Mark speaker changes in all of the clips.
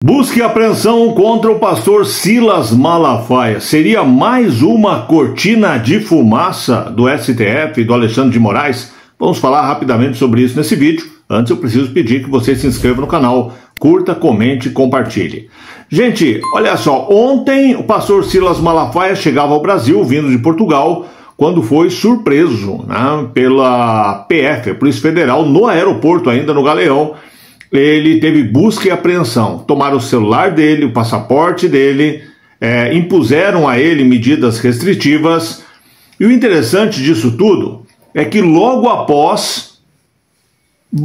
Speaker 1: Busca e apreensão contra o pastor Silas Malafaia. Seria mais uma cortina de fumaça do STF, do Alexandre de Moraes? Vamos falar rapidamente sobre isso nesse vídeo. Antes eu preciso pedir que você se inscreva no canal, curta, comente e compartilhe. Gente, olha só, ontem o pastor Silas Malafaia chegava ao Brasil, vindo de Portugal, quando foi surpreso, pela PF, a Polícia Federal, no aeroporto ainda, no Galeão. Ele teve busca e apreensão, tomaram o celular dele, o passaporte dele, impuseram a ele medidas restritivas. E o interessante disso tudo é que logo após,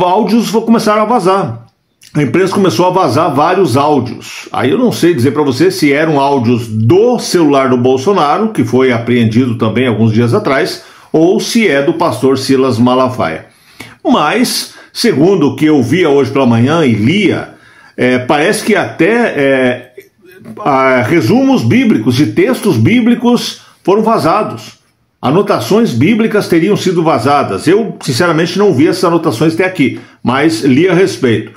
Speaker 1: áudios começaram a vazar. A imprensa começou a vazar vários áudios. Aí eu não sei dizer para você se eram áudios do celular do Bolsonaro, que foi apreendido também alguns dias atrás, ou se é do pastor Silas Malafaia. Mas, segundo o que eu via hoje pela manhã e lia, parece que até resumos bíblicos de textos bíblicos foram vazados. Anotações bíblicas teriam sido vazadas. Eu, sinceramente, não vi essas anotações até aqui, mas li a respeito.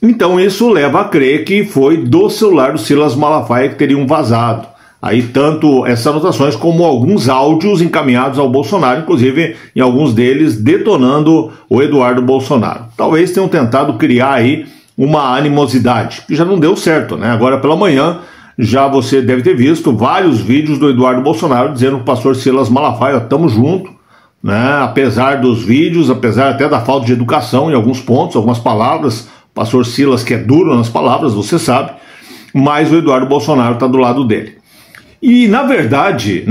Speaker 1: Então isso leva a crer que foi do celular do Silas Malafaia que teriam vazado. Aí tanto essas anotações como alguns áudios encaminhados ao Bolsonaro, inclusive em alguns deles detonando o Eduardo Bolsonaro. Talvez tenham tentado criar aí uma animosidade, que já não deu certo, né? Agora pela manhã já você deve ter visto vários vídeos do Eduardo Bolsonaro dizendo que o pastor Silas Malafaia, tamo junto, né? Apesar dos vídeos, apesar até da falta de educação em alguns pontos, algumas palavras, o pastor Silas que é duro nas palavras, você sabe, mas o Eduardo Bolsonaro está do lado dele. E, na verdade,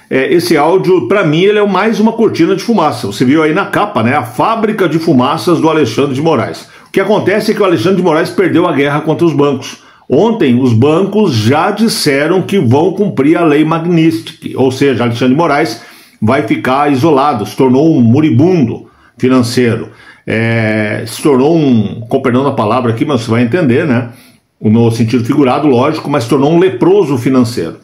Speaker 1: esse áudio, para mim, ele é mais uma cortina de fumaça. Você viu aí na capa, né? A fábrica de fumaças do Alexandre de Moraes. O que acontece é que o Alexandre de Moraes perdeu a guerra contra os bancos. Ontem, os bancos já disseram que vão cumprir a lei Magnitsky, ou seja, Alexandre de Moraes vai ficar isolado, se tornou um moribundo financeiro. Se tornou com perdão da palavra aqui, mas você vai entender, né? No sentido figurado, lógico, mas se tornou um leproso financeiro.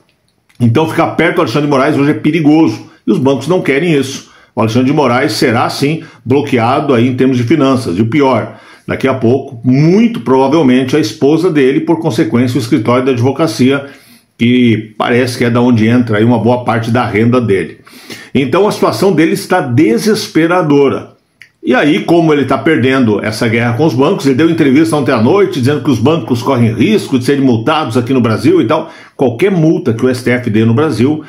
Speaker 1: Então ficar perto do Alexandre de Moraes hoje é perigoso, e os bancos não querem isso. O Alexandre de Moraes será, sim, bloqueado aí em termos de finanças. E o pior, daqui a pouco, muito provavelmente, a esposa dele, por consequência, o escritório da advocacia, que parece que é da onde entra aí uma boa parte da renda dele. Então a situação dele está desesperadora. E aí, como ele está perdendo essa guerra com os bancos, ele deu entrevista ontem à noite dizendo que os bancos correm risco de serem multados aqui no Brasil e tal. Qualquer multa que o STF dê no Brasil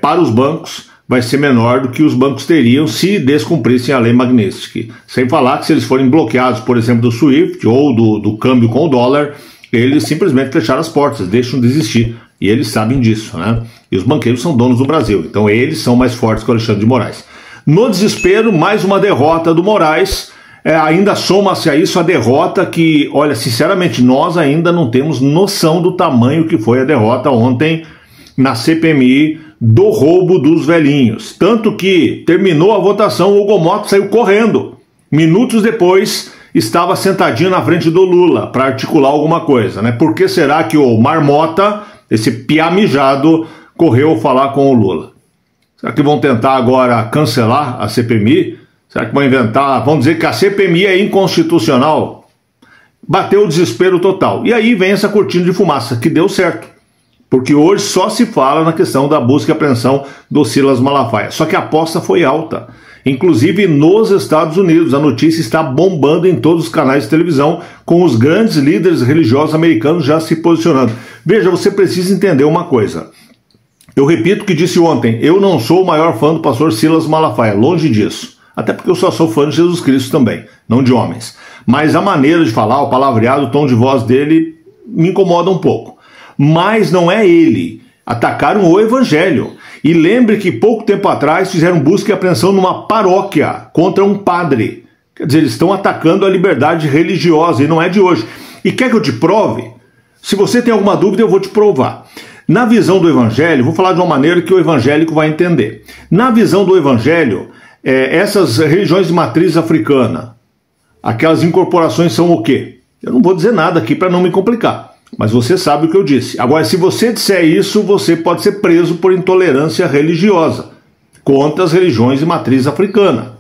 Speaker 1: para os bancos vai ser menor do que os bancos teriam se descumprissem a lei Magnitsky. Sem falar que se eles forem bloqueados, por exemplo, do SWIFT ou do câmbio com o dólar, eles simplesmente fecharam as portas, deixam de existir. E eles sabem disso, né? E os banqueiros são donos do Brasil, então eles são mais fortes que o Alexandre de Moraes. No desespero, mais uma derrota do Moraes, ainda soma-se a isso a derrota que, olha, sinceramente, nós ainda não temos noção do tamanho que foi a derrota ontem na CPMI do roubo dos velhinhos. Tanto que terminou a votação, o Hugo Motta saiu correndo. Minutos depois, estava sentadinho na frente do Lula para articular alguma coisa, né? Por que será que o Marmota, esse piamijado, correu falar com o Lula? Será que vão tentar agora cancelar a CPMI? Será que vão inventar, vão dizer que a CPMI é inconstitucional? Bateu o desespero total. E aí vem essa cortina de fumaça, que deu certo. Porque hoje só se fala na questão da busca e apreensão do Silas Malafaia. Só que a aposta foi alta. Inclusive nos Estados Unidos, a notícia está bombando em todos os canais de televisão, com os grandes líderes religiosos americanos já se posicionando. Veja, você precisa entender uma coisa. Eu repito o que disse ontem, eu não sou o maior fã do pastor Silas Malafaia, longe disso. Até porque eu só sou fã de Jesus Cristo também, não de homens. Mas a maneira de falar, o palavreado, o tom de voz dele me incomoda um pouco. Mas não é ele. Atacaram o evangelho. E lembre que pouco tempo atrás fizeram busca e apreensão numa paróquia contra um padre. Quer dizer, eles estão atacando a liberdade religiosa e não é de hoje. E quer que eu te prove? Se você tem alguma dúvida, eu vou te provar. Na visão do evangelho, vou falar de uma maneira que o evangélico vai entender. Na visão do evangelho, essas religiões de matriz africana, aquelas incorporações são o quê? Eu não vou dizer nada aqui para não me complicar, mas você sabe o que eu disse. Agora, se você disser isso, você pode ser preso por intolerância religiosa contra as religiões de matriz africana.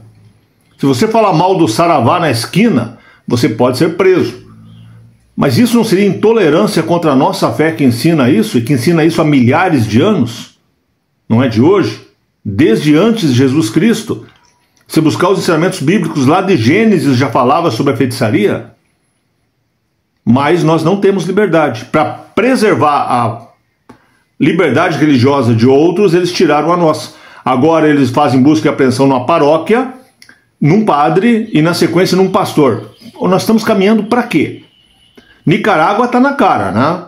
Speaker 1: Se você falar mal do saravá na esquina, você pode ser preso. Mas isso não seria intolerância contra a nossa fé que ensina isso, e que ensina isso há milhares de anos? Não é de hoje? Desde antes de Jesus Cristo. Se buscar os ensinamentos bíblicos lá de Gênesis já falava sobre a feitiçaria. Mas nós não temos liberdade. Para preservar a liberdade religiosa de outros, eles tiraram a nossa. Agora eles fazem busca e apreensão numa paróquia, num padre e na sequência num pastor. Nós estamos caminhando para quê? Nicarágua está na cara, né?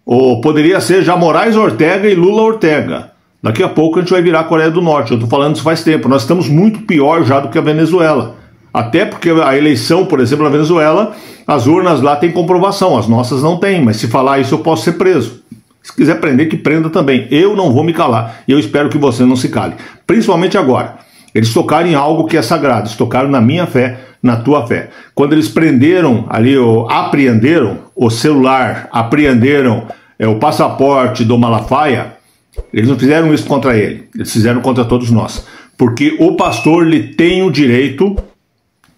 Speaker 1: Ou poderia ser já Moraes Ortega e Lula Ortega. Daqui a pouco a gente vai virar a Coreia do Norte. Eu estou falando isso faz tempo. Nós estamos muito pior já do que a Venezuela. Até porque a eleição, por exemplo, na Venezuela, as urnas lá têm comprovação, as nossas não têm. Mas se falar isso eu posso ser preso. Se quiser prender, que prenda também. Eu não vou me calar. E eu espero que você não se cale. Principalmente agora. Eles tocaram em algo que é sagrado. Eles tocaram na minha fé, na tua fé. Quando eles prenderam ali, apreenderam o celular, apreenderam o passaporte do Malafaia, eles não fizeram isso contra ele. Eles fizeram contra todos nós. Porque o pastor ele tem o direito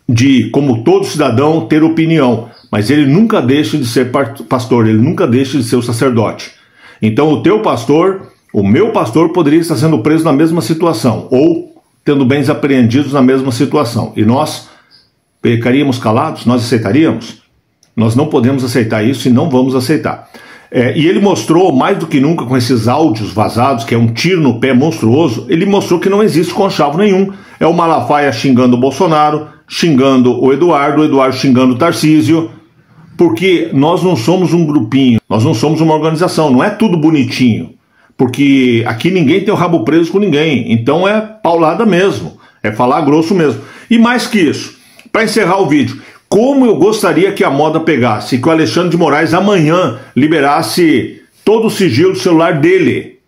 Speaker 1: de, como todo cidadão, ter opinião. Mas ele nunca deixa de ser pastor. Ele nunca deixa de ser o sacerdote. Então o teu pastor, o meu pastor, poderia estar sendo preso na mesma situação. Ou tendo bens apreendidos na mesma situação. E nós ficaríamos calados? Nós aceitaríamos? Nós não podemos aceitar isso e não vamos aceitar. E ele mostrou, mais do que nunca, com esses áudios vazados, que é um tiro no pé monstruoso, ele mostrou que não existe conchavo nenhum. É o Malafaia xingando o Bolsonaro, xingando o Eduardo xingando o Tarcísio, porque nós não somos um grupinho, nós não somos uma organização, não é tudo bonitinho. Porque aqui ninguém tem o rabo preso com ninguém, então é paulada mesmo, é falar grosso mesmo. E mais que isso, para encerrar o vídeo, como eu gostaria que a moda pegasse, que o Alexandre de Moraes amanhã liberasse todo o sigilo do celular dele.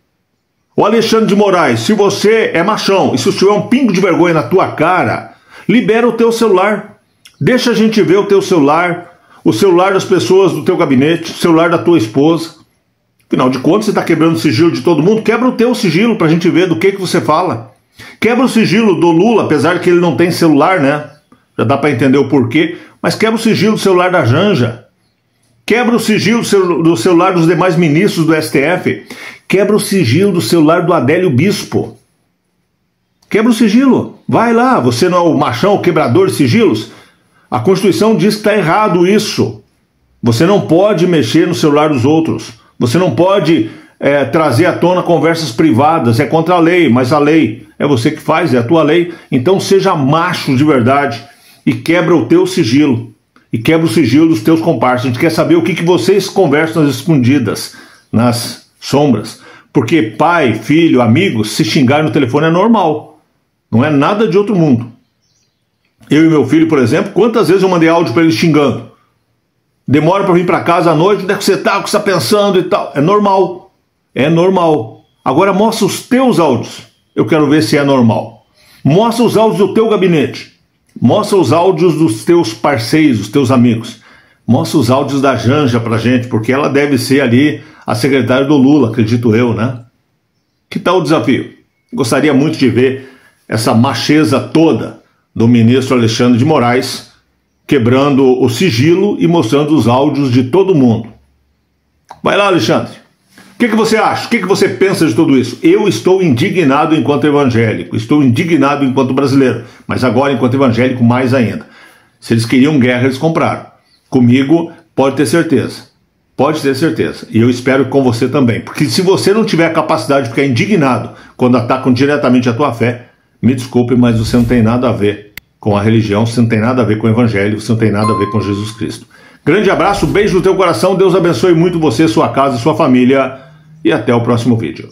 Speaker 1: O Alexandre de Moraes, se você é machão e se tiver um pingo de vergonha na tua cara, libera o teu celular, deixa a gente ver o teu celular, o celular das pessoas do teu gabinete, o celular da tua esposa. Afinal de contas, você está quebrando o sigilo de todo mundo, quebra o teu sigilo para a gente ver do que você fala. Quebra o sigilo do Lula, apesar de que ele não tem celular, né? Já dá para entender o porquê, mas quebra o sigilo do celular da Janja. Quebra o sigilo do celular dos demais ministros do STF. Quebra o sigilo do celular do Adélio Bispo. Quebra o sigilo. Vai lá, você não é o machão, o quebrador de sigilos? A Constituição diz que está errado isso. Você não pode mexer no celular dos outros. Você não pode trazer à tona conversas privadas. É contra a lei, mas a lei é você que faz, é a tua lei. Então seja macho de verdade e quebra o teu sigilo. E quebra o sigilo dos teus comparsas. A gente quer saber o que vocês conversam nas escondidas, nas sombras. Porque pai, filho, amigos, se xingar no telefone é normal. Não é nada de outro mundo. Eu e meu filho, por exemplo, quantas vezes eu mandei áudio para ele xingando? Demora para vir para casa à noite, onde é que você está, o que você está pensando e tal. É normal. É normal. Agora mostra os teus áudios. Eu quero ver se é normal. Mostra os áudios do teu gabinete. Mostra os áudios dos teus parceiros, dos teus amigos. Mostra os áudios da Janja pra gente, porque ela deve ser ali a secretária do Lula, acredito eu, né? Que tal o desafio? Gostaria muito de ver essa macheza toda do ministro Alexandre de Moraes quebrando o sigilo e mostrando os áudios de todo mundo. Vai lá, Alexandre. O que você acha? O que você pensa de tudo isso? Eu estou indignado enquanto evangélico, estou indignado enquanto brasileiro, mas agora enquanto evangélico mais ainda. Se eles queriam guerra, eles compraram. Comigo, pode ter certeza. Pode ter certeza. E eu espero com você também. Porque se você não tiver a capacidade de ficar indignado quando atacam diretamente a tua fé, me desculpe, mas você não tem nada a ver com a religião, você não tem nada a ver com o evangelho, você não tem nada a ver com Jesus Cristo. Grande abraço, beijo no teu coração, Deus abençoe muito você, sua casa e sua família, e até o próximo vídeo.